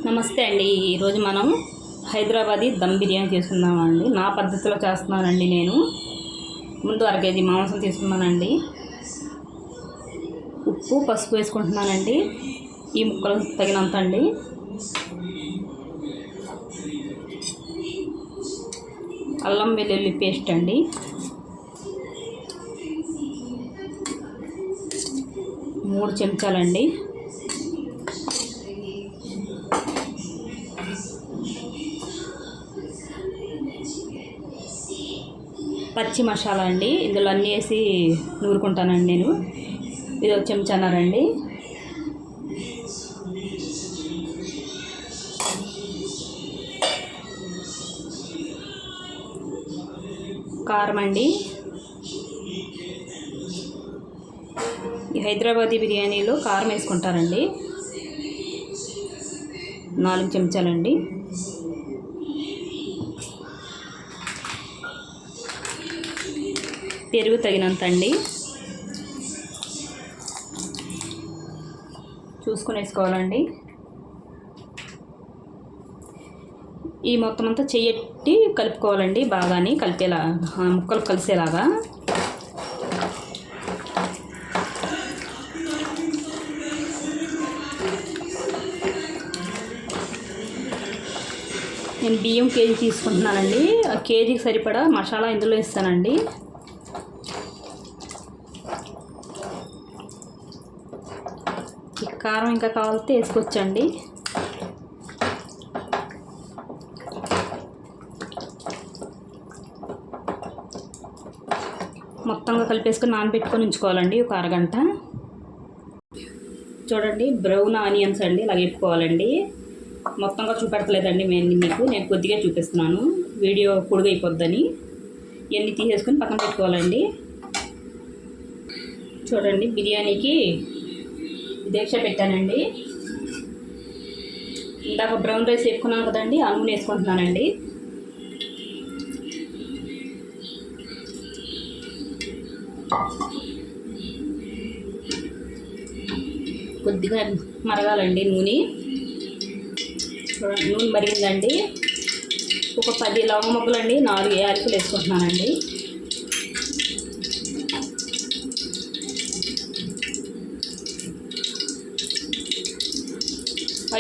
నమస్తే అండి. ఈరోజు మనం హైదరాబాదీ దమ్ బిర్యానీ చేసుకుందామండి. నా పద్ధతిలో చేస్తున్నానండి. నేను ముందు 1 కేజీ మాంసం తీసుకున్నానండి. ఉప్పు పసుపు వేసుకుంటున్నానండి. ఈ ముక్కలు తగినంత అండి. అల్లం వెల్లుల్లి పేస్ట్ అండి. మూడు చెంచాలండి. పచ్చి మసాలా అండి. ఇందులో అన్నీ వేసి నూరుకుంటానండి నేను. ఇది ఒక చెంచాన్నారండి. కారం అండి. ఈ హైదరాబాదీ బిర్యానీలో కారం వేసుకుంటారండి. 4 చెంచాలండి. పెరుగు తగినంత అండి. చూసుకొని వేసుకోవాలండి. ఈ మొత్తం అంతా చెయ్యట్టి కలుపుకోవాలండి. బాగాని కలిపేలా, ముక్కలు కలిసేలాగా. నేను బియ్యం కేజీ తీసుకుంటున్నానండి. ఆ కేజీకి సరిపడా మసాలా ఇందులో ఇస్తానండి. కారం ఇంకా కావాలితే వేసుకోవచ్చండి. మొత్తంగా కలిపేసుకొని నానబెట్టుకొని ఉంచుకోవాలండి ఒక అరగంట. చూడండి, బ్రౌన్ ఆనియన్స్ అండి. ఇలా వేపుకోవాలండి. మొత్తంగా చూపెడతలేదండి నేను కొద్దిగా చూపిస్తున్నాను, వీడియో పొడుగైపోద్దని. ఇవన్నీ తీసేసుకొని పక్కన పెట్టుకోవాలండి. చూడండి, బిర్యానీకి దీక్ష పెట్టానండి. ఇందాక బ్రౌన్ రైస్ వేసుకున్నాను కదండి, ఆ నూనె వేసుకుంటున్నానండి. కొద్దిగా మరగాలండి నూనె. చూడండి, నూనె మరిగిందండి. ఒక 10 లవంగ మొగ్గలండి, 4 యాలకులు వేసుకుంటున్నానండి.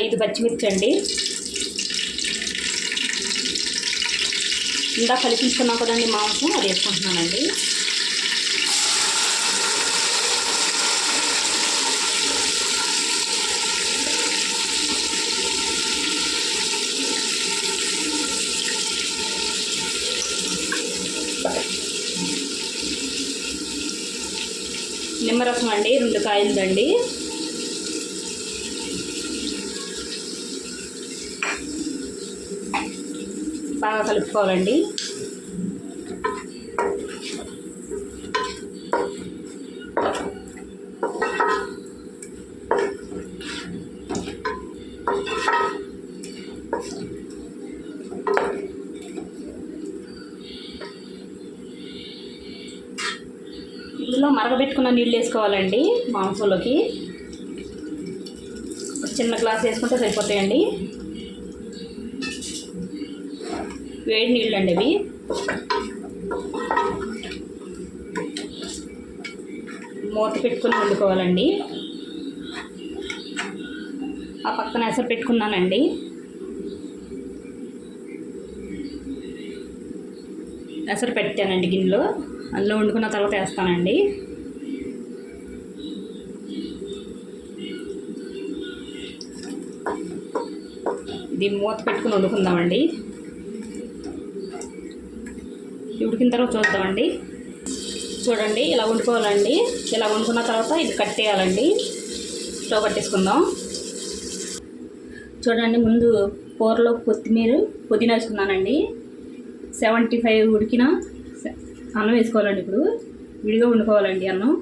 ఐదు పచ్చిమిర్చి అండి. ఇందాక కలిపించుకున్నాం కదండి మాంసం, అది వేసుకుంటున్నానండి. నిమ్మరసం అండి, 2 కాయలదండి. బాగా కలుపుకోవాలండి. ఇందులో మరగబెట్టుకున్న నీళ్ళు వేసుకోవాలండి. మాంసంలోకి చిన్న గ్లాస్ వేసుకుంటే సరిపోతాయండి. వేడి నీళ్ళు అండి ఇవి. మూత పెట్టుకుని వండుకోవాలండి. ఆ పక్కన ఎసరు పెట్టుకున్నానండి. ఎసరు పెట్టానండి గిన్నెలో. అందులో వండుకున్న తర్వాత వేస్తానండి. ఇది మూత పెట్టుకుని వండుకుందామండి. ఉడికిన తర్వాత చూద్దామండి. చూడండి, ఇలా వండుకోవాలండి. ఇలా వండుకున్న తర్వాత ఇది కట్టేయాలండి. స్టవ్ కట్టేసుకుందాం. చూడండి, ముందు కూరలో కొత్తిమీర పుదీనా వేసుకున్నానండి. 75 ఉడికిన అన్నం వేసుకోవాలండి. ఇప్పుడు విడిగా వండుకోవాలండి అన్నం.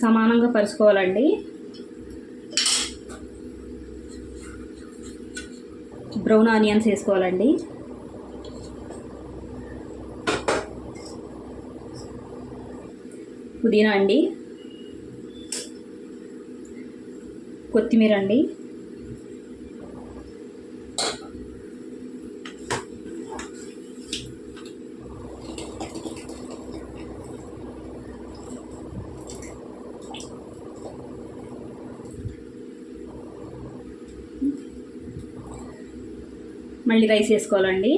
సమానంగా పరుచుకోవాలండి. బ్రౌన్ ఆనియన్స్ వేసుకోవాలండి. పుదీనా అండి. కొత్తిమీర అండి, మళ్ళీ రైస్ వేసుకోవాలండి.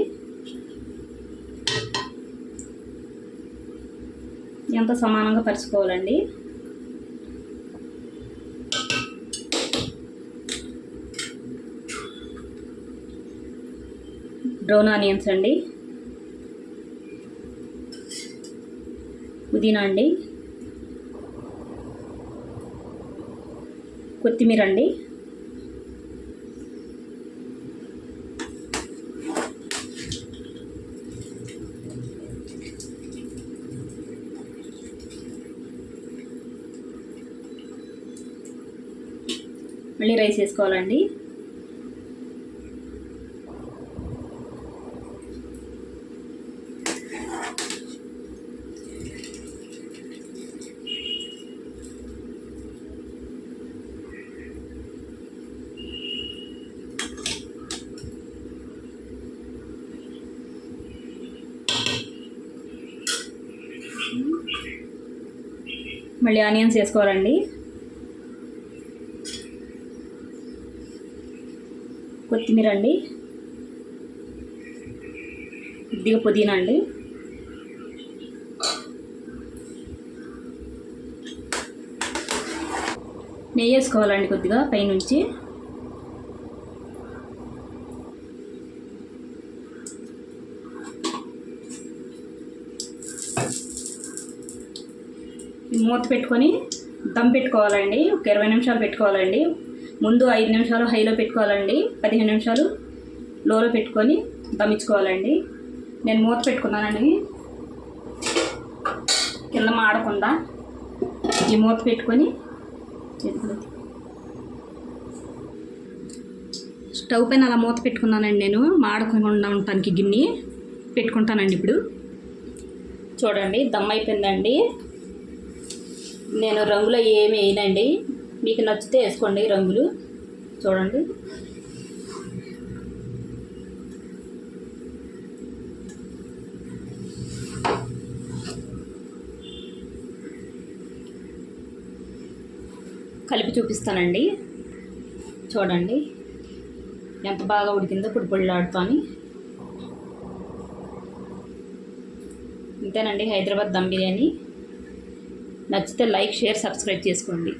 ఎంత సమానంగా పరుచుకోవాలండి. బ్రౌన్ ఆనియన్స్ అండి, పుదీనా అండి, కొత్తిమీర అండి, మళ్ళీ రైస్ వేసుకోవాలండి. మళ్ళీ ఆనియన్స్ వేసుకోవాలండి. కొత్తిమీర అండి, కొద్దిగా పుదీనా అండి, నెయ్యి వేసుకోవాలండి కొద్దిగా పైనుంచి. మూత పెట్టుకొని దమ్ పెట్టుకోవాలండి. ఒక 20 నిమిషాలు పెట్టుకోవాలండి. ముందు 5 నిమిషాలు హైలో పెట్టుకోవాలండి, 15 నిమిషాలు లోలో పెట్టుకొని దమ్ ఇచ్చుకోవాలండి. నేను మూత పెట్టుకున్నానండి, కింద మాడకుండా ఈ మూత పెట్టుకొని స్టవ్ పైన అలా మూత పెట్టుకున్నానండి. నేను మాడకుండా ఉండటానికి గిన్నె పెట్టుకుంటానండి. ఇప్పుడు చూడండి దమ్ అయిపోయిందండి. నేను రంగులో ఏమి వేయనండి, మీకు నచ్చితే వేసుకోండి రంగులు. చూడండి కలిపి చూపిస్తానండి. చూడండి ఎంత బాగా ఉడికిందో పొడి పొడిలాడుతాని. ఇంతేనండి హైదరాబాద్ దమ్ బిర్యానీ. నచ్చితే లైక్, షేర్, సబ్స్క్రైబ్ చేసుకోండి.